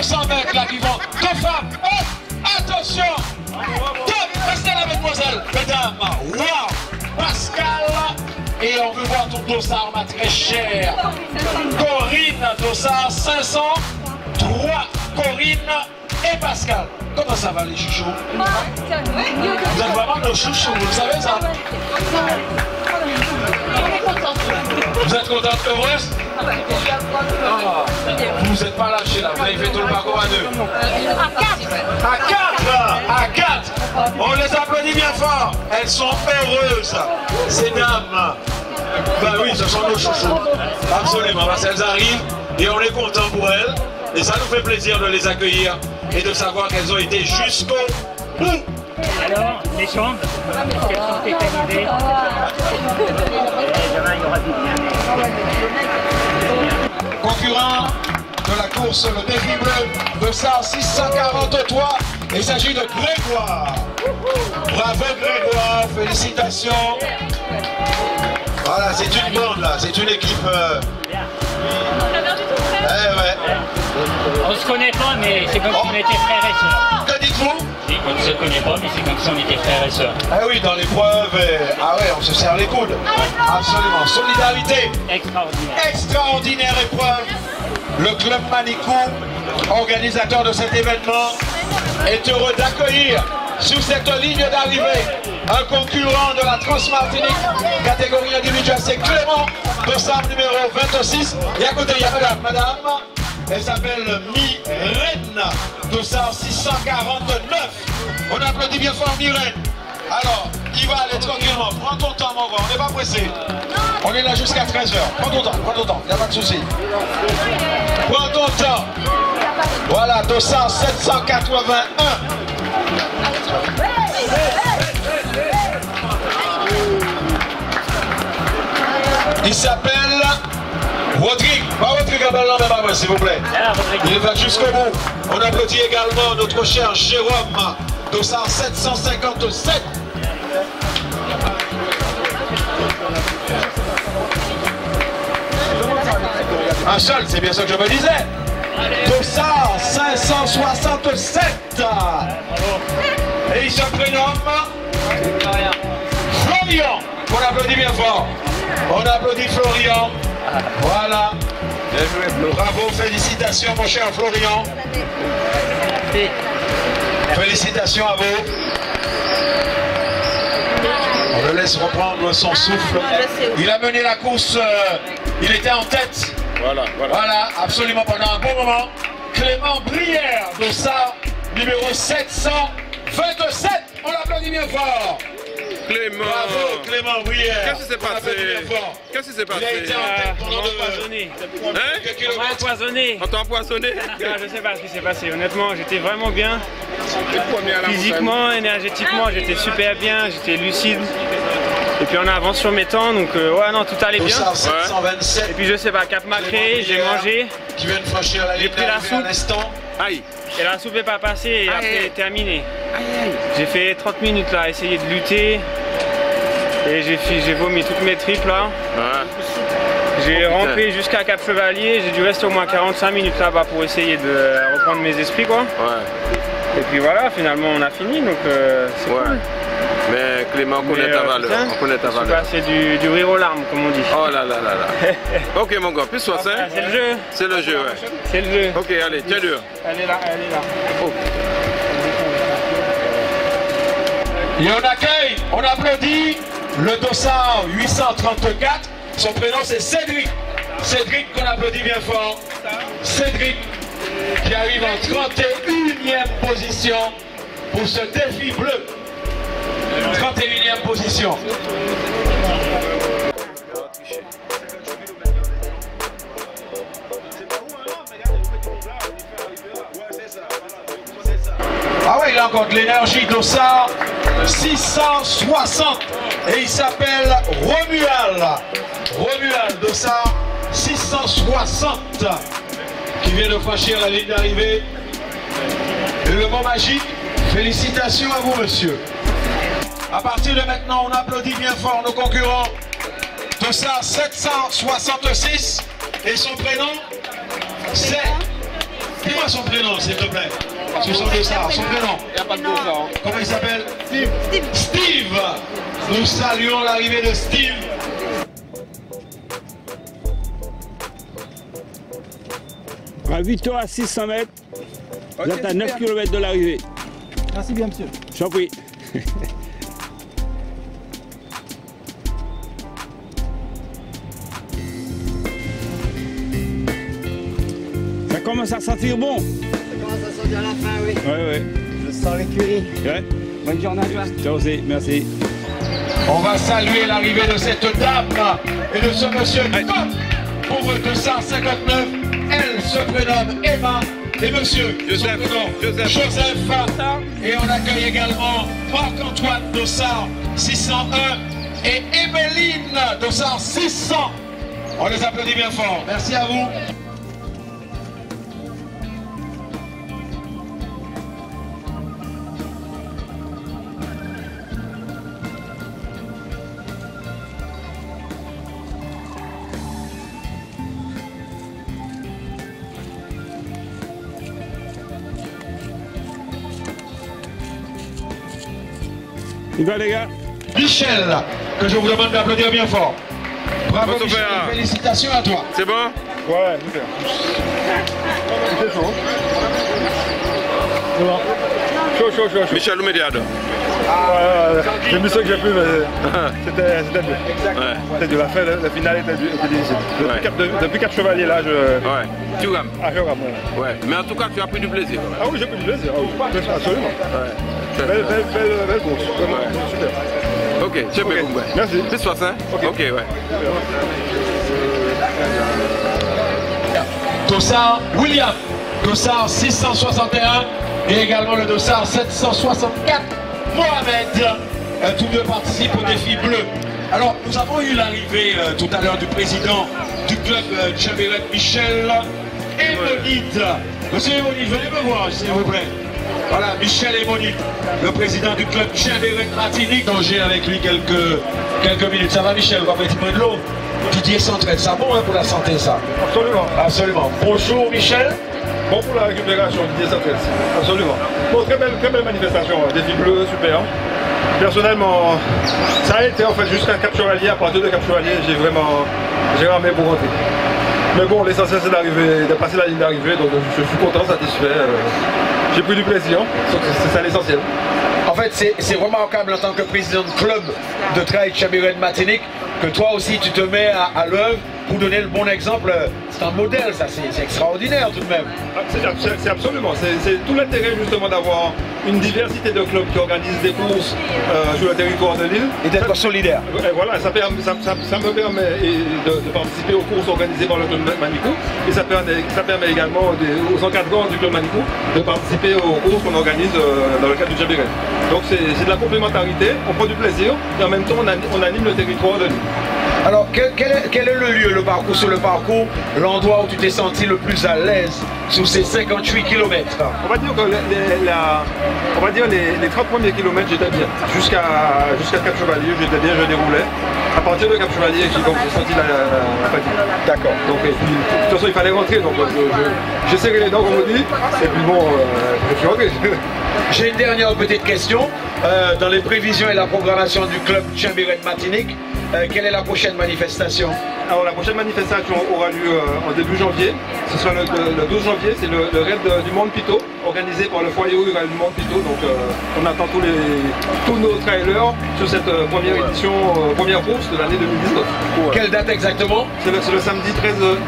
200 mètres là qui vont. Deux femmes. Oh, attention. Restez là, mesdemoiselles, mesdames. Wow. Pascal. Et on veut voir ton dossard, ma très chère. Corinne, dossard 500. 3, Corinne et Pascal. Comment ça va les chouchous? Vous êtes vraiment nos chouchous, vous le savez ça? Vous êtes contente, heureuse? Vous n'êtes pas lâchés là, vous avez fait tout le parcours à 2. À 4. On les applaudit bien fort. Elles sont heureuses, ces dames. Ben oui, ce sont nos chouchous. Absolument, parce qu'elles arrivent et on est content pour elles. Et ça nous fait plaisir de les accueillir et de savoir qu'elles ont été jusqu'au bout. Alors, les chambres, elles sont tétanisées. Et demain, il y aura du bien. Concurrent de la course, le défi bleu de ça, 643. Il s'agit de Grégoire. Bravo Grégoire, félicitations. Voilà, c'est une bande là, c'est une équipe. Ouais. On se connaît pas, mais c'est comme si on était frères et sœurs. Que dites-vous? On ne se connaît pas, mais c'est comme si on était frères et sœurs. Ah oui, dans l'épreuve, ah ouais, on se serre les coudes. Absolument. Solidarité. Extraordinaire. Extraordinaire épreuve. Le club Manicou, organisateur de cet événement, est heureux d'accueillir sur cette ligne d'arrivée un concurrent de la Transmartinique, catégorie individuelle, c'est Clément, dossard numéro 26. Et à côté, il y a madame, elle s'appelle Myrène, dossard 649. On applaudit bien fort Myrène. Alors, il va aller tranquillement. Prends ton temps, mon gars, on n'est pas pressé. On est là jusqu'à 13h. Prends ton temps, il n'y a pas de souci. Prends ton temps. Voilà, dossard 781. Il s'appelle Rodrigue. Pas Rodrigue à ballon, mais s'il vous plaît. Il va jusqu'au bout. On applaudit également notre cher Jérôme, dossard 757. Un seul, c'est bien ce que je me disais. Dossard 567. Et il se prénomme Florian. On applaudit bien fort. On applaudit Florian. Voilà. Bien joué, Flo. Bravo, félicitations mon cher Florian. Félicitations à vous. On le laisse reprendre son souffle. Il a mené la course, il était en tête. Voilà, absolument pendant un bon moment. Clément Brière, dossard numéro 727. On l'applaudit bien fort. Clément. Bravo Clément Brière. Qu'est-ce qui s'est passé? Qu'est-ce qui s'est passé? Il a été en tête pendant empoisonné. On t'a empoisonné? Je sais pas ce qui s'est passé. Honnêtement, j'étais vraiment bien. Physiquement, énergétiquement, j'étais super bien, j'étais lucide. Et puis on avance sur mes temps, donc ouais, non, tout allait bien. Ouais. Et puis je sais pas, Cap Macré, j'ai mangé, j'ai pris la soupe. Aïe. Et la soupe n'est pas passée et après terminé. J'ai fait 30 minutes là, essayer de lutter. Et j'ai vomi toutes mes tripes là. Ouais. J'ai rampé jusqu'à Cap Chevalier, j'ai dû rester au moins 45 minutes là-bas pour essayer de reprendre mes esprits quoi. Ouais. Et puis voilà, finalement on a fini, donc c'est cool. Mais Clément, on connaît ta valeur. On connaît ta valeur. C'est du rire aux larmes, comme on dit. Oh là là là là. Ok mon gars, plus soit ça. C'est le jeu. C'est le jeu, ouais. C'est le jeu. Ok, allez, tiens dur. Elle est là, elle est là. Oh. Et on accueille, on applaudit le dossard 834. Son prénom c'est Cédric. Cédric qu'on applaudit bien fort. Cédric qui arrive en 31e position pour ce défi bleu. 31e position. Ah ouais, il a encore de l'énergie, dossard 660 et il s'appelle Romuald. Romuald, dossard 660 qui vient de franchir la ligne d'arrivée. Et le mot magique, félicitations à vous monsieur. À partir de maintenant, on applaudit bien fort nos concurrents. Dossard 766 et son prénom c'est Dis-moi son prénom, s'il te plaît. Sur son dossard, son prénom. Il n'y a pas de dossard. Comment il s'appelle? Steve. Steve. Nous saluons l'arrivée de Steve. À 8h à 600 mètres, vous êtes à 9 km de l'arrivée. Merci bien, monsieur. J'en prie. Ça commence à sentir bon. Ça commence à sentir la fin, oui. Oui. Je sens l'écurie. Ouais. Bonne journée à toi. Ciao aussi, merci. On va saluer l'arrivée de cette dame et de ce monsieur Coq pour 259. Elle se prénomme Emma et monsieur Joseph. Joseph. Et on accueille également Marc-Antoine Dossard 601 et Emeline Dossard 600. On les applaudit bien fort. Merci à vous. Il va les gars. Michel, que je vous demande d'applaudir bien fort. Bravo Bon, Michel, super. félicitations à toi. C'est bon? Ouais, super. C'était chaud. C'est bon. Chaud. Michel Oumediado. Ouais, j'ai mis ce que j'ai pu, mais c'était dur. Ouais. C'était dur. La fin, la finale était difficile. Depuis 4 chevaliers là, Ouais. Tu rames. Ah, je rame, Ouais. Mais en tout cas, tu as pris du plaisir. Ah oui, j'ai pris du plaisir. Ah oui, absolument. Ouais. Belle course. Vraiment, Ouais. super. Ok, c'est bien. Merci. C'est soit ça? Ok, ouais. Dossard William, Dossard 661 et également le Dossard 764 Mohamed. Tous deux participent au défi bleu. Alors, nous avons eu l'arrivée tout à l'heure du président du club Tchambéret, Michel Emonide. Monsieur Emonide, venez me voir, s'il vous plaît. Voilà, Michel Emonide, le président du club Tchambéret Martinique. J'ai avec lui quelques minutes. Ça va, Michel? On va mettre de l'eau. Didier s'entraîne, ça bon hein, pour la santé, ça? Absolument. Absolument. Bonjour, Michel. Bon pour la récupération, Didier s'entraîne. Absolument. Bon, très belle manifestation. Défi bleu, super. Personnellement, ça a été en fait jusqu'à Cap Chevalier. À partir de Cap Chevalier, j'ai ramé pour rentrer. Mais bon, l'essentiel c'est de passer la ligne d'arrivée, donc je suis content, satisfait. J'ai pris du plaisir, c'est ça l'essentiel. En fait, c'est remarquable en tant que président de club de trail Tchambéret Martinique que toi aussi tu te mets à l'œuvre pour donner le bon exemple. C'est un modèle, ça, c'est extraordinaire tout de même. C'est absolument, c'est tout l'intérêt justement d'avoir une diversité de clubs qui organisent des courses sur le territoire de l'île. Et d'être solidaire. Et voilà, ça me permet de participer aux courses organisées par le club Manicou et ça permet également aux encadrants du club Manicou de participer aux courses qu'on organise dans le cadre du Tchambéret. Donc c'est de la complémentarité, on prend du plaisir et en même temps on anime le territoire de l'île. Alors, quel est le lieu, le parcours sur le parcours, l'endroit où tu t'es senti le plus à l'aise sur ces 58 km? On va dire que les 30 premiers kilomètres j'étais bien. Jusqu'à Cap Chevalier, j'étais bien, je déroulais. À partir de Cap Chevalier, j'ai senti la fatigue. D'accord. Donc, de toute façon, il fallait rentrer, donc j'ai serré les dents, comme on dit. Et puis bon, je suis rentré. J'ai une dernière petite question. Dans les prévisions et la programmation du club Tchambéret Martinique, quelle est la prochaine manifestation? Alors la prochaine manifestation aura lieu en début janvier. Ce sera le 12 janvier, c'est le raid du Mont Pito, organisé par le foyer rural du Mont Pito. Donc on attend tous nos trailers sur cette première édition, première course de l'année 2019. Ouais. Quelle date exactement? C'est le samedi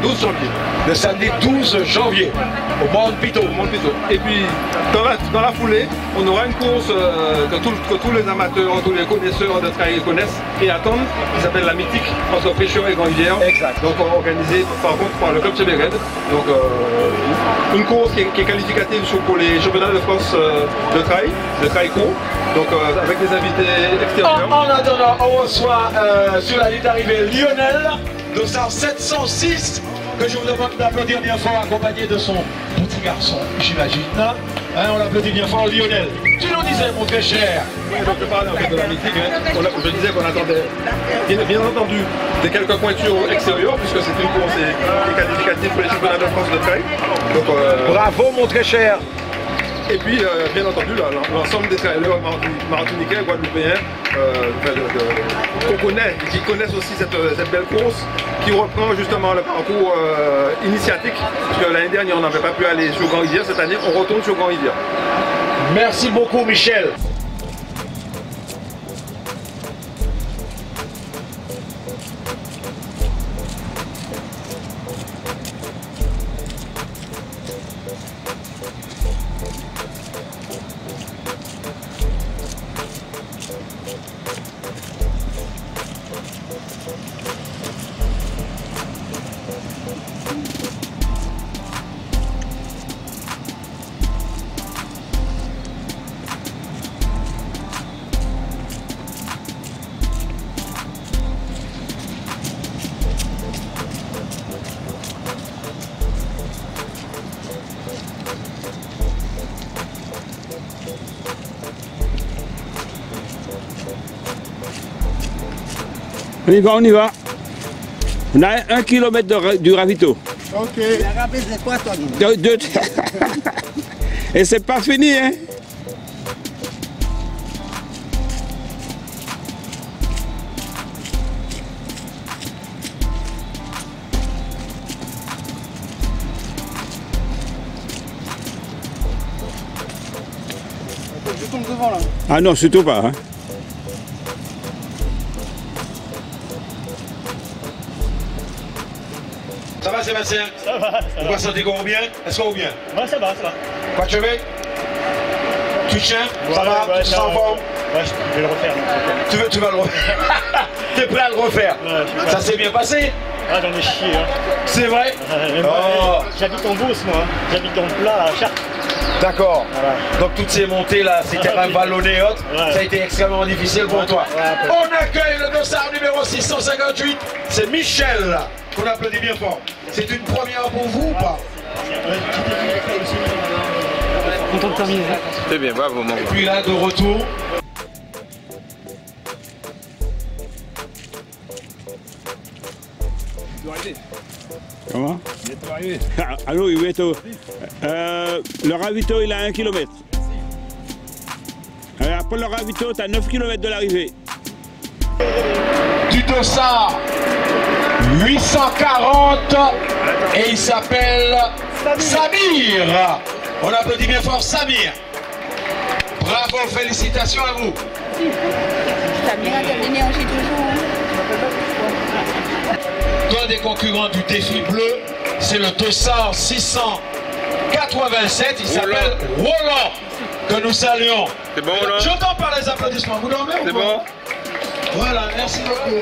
12 janvier. Le samedi 12 janvier, au Mont Pito. Et puis dans la foulée, on aura une course que tous les amateurs, tous les connaisseurs de trail connaissent et attendent, qui s'appelle la mythique entre Pécheur et Grand-Rivière. Exact. Donc organisée par le club Tchambéret. Donc une course qui est qualificative pour les championnats de France de trail court. Donc avec des invités extérieurs. En attendant, on reçoit sur la ligne d'arrivée Lionel, Dossard 706. que je vous demande d'applaudir bien fort, accompagné de son petit garçon, j'imagine. Hein, on l'applaudit bien fort, Lionel. Tu nous disais, mon très cher. Oui, donc je parlais en fait de la mythique. Je disais qu'on attendait, bien entendu, des quelques pointures extérieures, puisque c'est une course qui est qualificative pour les championnats de France de trail. Donc, bravo, mon très cher. Et puis, bien entendu, l'ensemble des trailers martiniquais, guadeloupéens, qu'on connaît, et qui connaissent aussi cette belle course, qui reprend justement le parcours initiatique, puisque l'année dernière, on n'avait pas pu aller sur Grand-Rivière, cette année, on retourne sur Grand-Rivière. Merci beaucoup, Michel. On y va, on y va. On a 1 km du ravito. Ok. La rapide, c'est quoi, toi? Et c'est pas fini, hein? Je tombe devant, là. Ah non, surtout pas, hein? Ça va, Sébastien? Ça va, ça vous va. vous sentez qu'on va bien? Est-ce qu'on va bien? Ouais, ça va, ça va. Pas de chevet? Tu tiens? Ouais, ça va? ouais, Tu te sens en forme? Ouais, je vais le refaire. Tu vas le refaire? T'es prêt à le refaire? Ouais, ça s'est bien passé? Ah, j'en ai chié, hein. C'est vrai? Oh. J'habite en Beauce, moi. Hein. J'habite en plat à Chartres. D'accord. Voilà. Donc toutes ces montées là, ces terrains vallonnés et autres, ouais. Ça a été extrêmement difficile pour toi. Ouais, on accueille le dossard numéro 658, c'est Michel, qu'on applaudit bien fort. C'est une première pour vous ou pas? Content de terminer. C'est bien, bravo mon gars. Et puis là, de retour. Comment? Allô, Iveto. Le ravito, il a 1 km. Après le ravito, tu as 9 km de l'arrivée. Du dossard 840 et il s'appelle Samir. On applaudit bien fort Samir. Bravo, félicitations à vous. Samir a de l'énergie toujours. L'un des concurrents du défi bleu, c'est le dossard 687, il s'appelle Roland, que nous saluons. C'est bon, Roland? J'entends par les applaudissements, vous dormez ou pas? C'est bon? Voilà, merci beaucoup,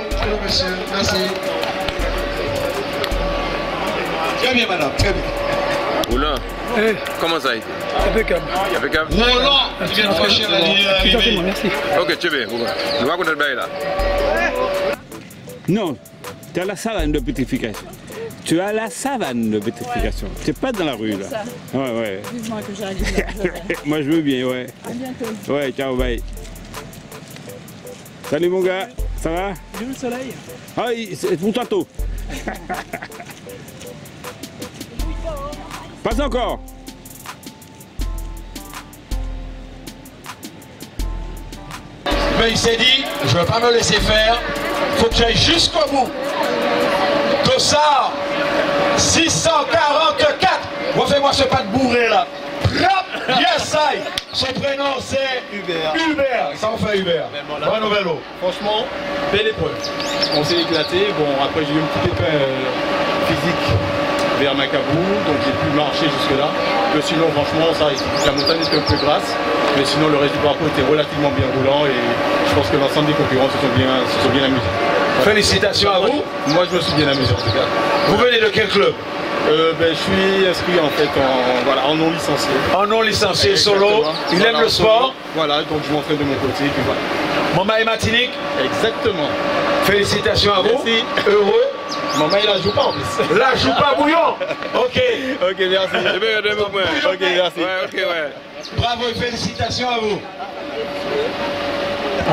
monsieur, merci. Très bien, madame, très bien. Roland, comment ça a été? Impeccable. Impeccable? Roland, qui vient de franchir la ligne d'arrivée. Merci. Ok, tu veux, on va connaître le là. Non, tu as la savane de pétrification. Tu as la savane de pétrification. Tu n'es pas dans la rue là. Ouais, ouais. Vivement que j'arrive là. Moi je veux bien, ouais. À bientôt. Ouais, ciao, bye. Salut mon gars, ça va? J'ai vu le soleil. Ah, c'est pour tantôt. Pas encore. Mais il s'est dit, je ne veux pas me laisser faire, faut que j'aille jusqu'au bout. Dossard 644. Refais-moi ce pas de bourré là. Yes, I. Son prénom c'est Hubert. Hubert. Ça en fait Hubert. Bravo vélo. Franchement, belle épreuve. On s'est éclaté. Bon, après j'ai eu un petit pépin physique vers Macabou, donc j'ai pu marcher jusque-là. Mais sinon, franchement, ça, la montagne était un peu grasse. Mais sinon, le reste du parcours était relativement bien roulant et je pense que l'ensemble des concurrents se sont bien amusés. Félicitations à vous. Moi, je me suis bien amusé en tout cas. Vous venez de quel club? Je suis inscrit en fait en non licencié. En non licencié solo. Exactement. Il Voilà, aime le sport. Voilà, donc je m'entraîne de mon côté. Puis voilà. Moma et Martinique. Exactement. Félicitations à vous. Merci. Heureux. Maman, il la joue pas en plus. La joue pas bouillon. Ok. Ok, merci. Ok, merci. Ouais, ok, ouais. Bravo et félicitations à vous.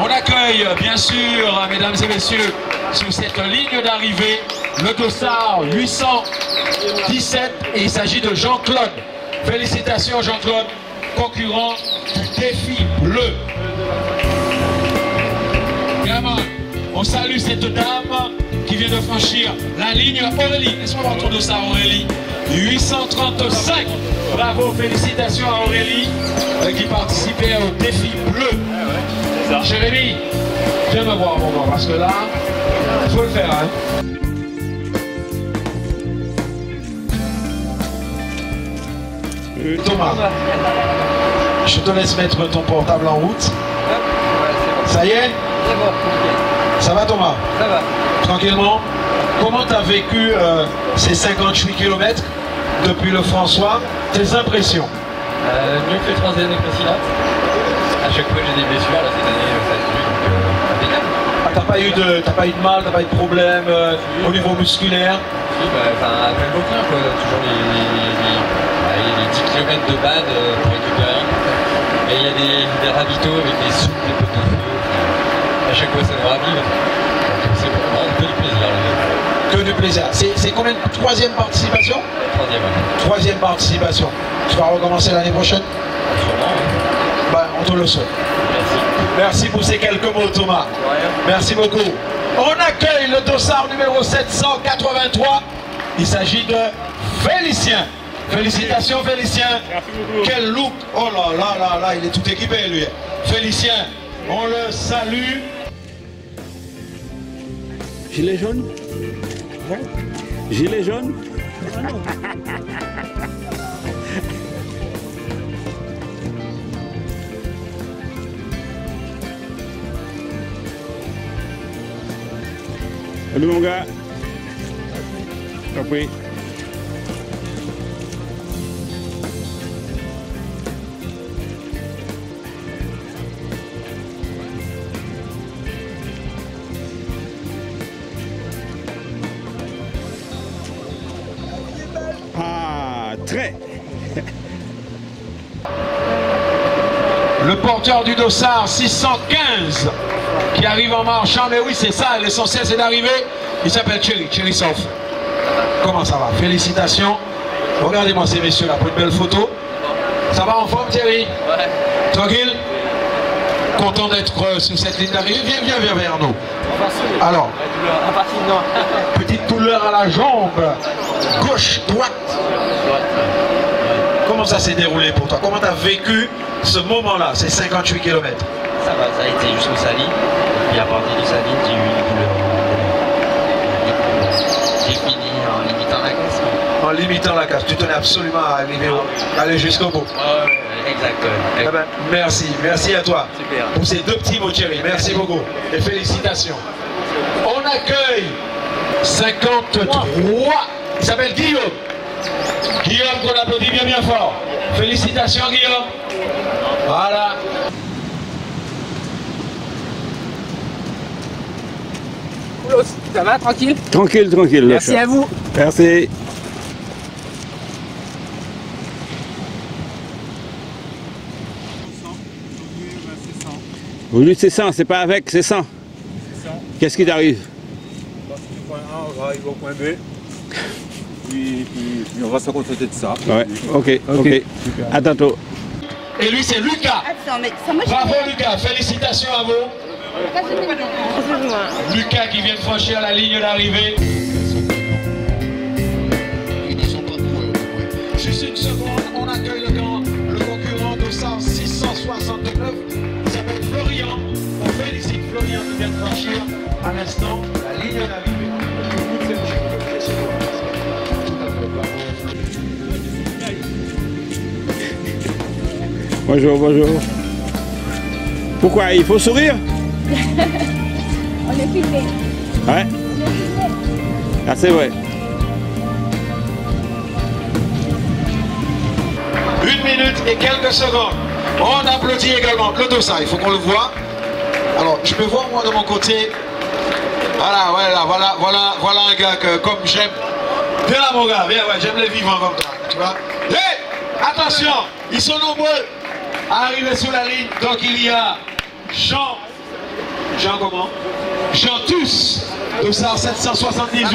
On accueille, bien sûr, mesdames et messieurs, sur cette ligne d'arrivée, le dossard 817 et il s'agit de Jean-Claude. Félicitations Jean-Claude, concurrent du défi bleu. Gamin, on salue cette dame qui vient de franchir la ligne. Aurélie, laisse-moi voir ton dossard Aurélie. 835. Bravo, félicitations à Aurélie qui participait au défi bleu. Jérémy, viens me voir mon gars, parce que là, il faut le faire. Hein. Thomas, je te laisse mettre ton portable en route. Ça y est? Ça va Thomas? Ça va. Tranquillement. Comment tu as vécu ces 58 km depuis le François? Tes impressions? Mieux que les 3 années précédentes. À chaque fois j'ai des blessures, là cette année ça a été donc impeccable. Ah, t'as pas eu de mal, t'as pas eu de problème au niveau musculaire? Si, après le bouquin, toujours les 10 km de bad pour récupérer. Et il y a des ravitaux avec des soupes, des potes de feu. À chaque fois ça nous ravive. C'est vraiment que du plaisir. Que du plaisir. C'est combien de troisième participation? Troisième. Troisième participation. Tu vas recommencer l'année prochaine? Sûrement. Ben, on te le souhaite. Merci. Merci pour ces quelques mots Thomas. Merci beaucoup. On accueille le dossard numéro 783. Il s'agit de Félicien. Félicitations Félicien. Merci beaucoup. Quel look. Oh là là là là, il est tout équipé lui. Félicien, on le salue. Gilet jaune? Ouais. Gilet jaune? Salut mon gars. Compris. Ah, très. Le porteur du dossard 615 qui arrive en marchant, mais oui c'est ça, l'essentiel c'est d'arriver. Il s'appelle Thierry Soff. Comment ça va? Félicitations. Regardez-moi ces messieurs là pour une belle photo. Ça va en forme Thierry? Ouais. Tranquille? Content d'être sur cette ligne d'arrivée. Viens vers nous. Alors, petite douleur à la jambe. Gauche, droite. Comment ça s'est déroulé pour toi? Comment tu as vécu ce moment-là, ces 58 km? Ça va, ça a été jusqu'au Saline. Et puis à partir du Saline, j'ai eu une douleur. J'ai fini en limitant la casse. En limitant la casse, tu tenais absolument à aller jusqu'au bout. Exact. Eh ben, merci à toi. Super. Pour ces deux petits mots Thierry, merci beaucoup. Et félicitations. On accueille 53. Il s'appelle Guillaume. Guillaume qu'on applaudit bien fort. Félicitations Guillaume. Voilà. Ça va, tranquille? Tranquille, tranquille. Merci à vous. Merci. Aujourd'hui c'est 100, c'est pas avec, c'est 100. Qu'est-ce qui t'arrive? Du point A, on va arriver au point B. Puis on va se contenter de ça. Ouais, ok. Super. À tantôt. Et lui c'est Lucas. Bravo Lucas, félicitations à vous. Lucas qui vient de franchir la ligne d'arrivée. Juste une seconde, on accueille le concurrent dossard 669. Il s'appelle Florian. On félicite Florian qui vient de franchir à l'instant la ligne d'arrivée. Bonjour. Pourquoi? Il faut sourire? On est filmé. Ouais. Ah, c'est vrai. 1 minute et quelques secondes. On applaudit également le dossard, il faut qu'on le voit. Alors, je peux voir moi de mon côté Voilà un gars que comme j'aime. Viens là mon gars, viens, ouais, j'aime les vivants comme ça, tu vois. Hey, attention, ils sont nombreux à arriver sur la ligne. Donc il y a Jean comment? Jean Tous, de 778.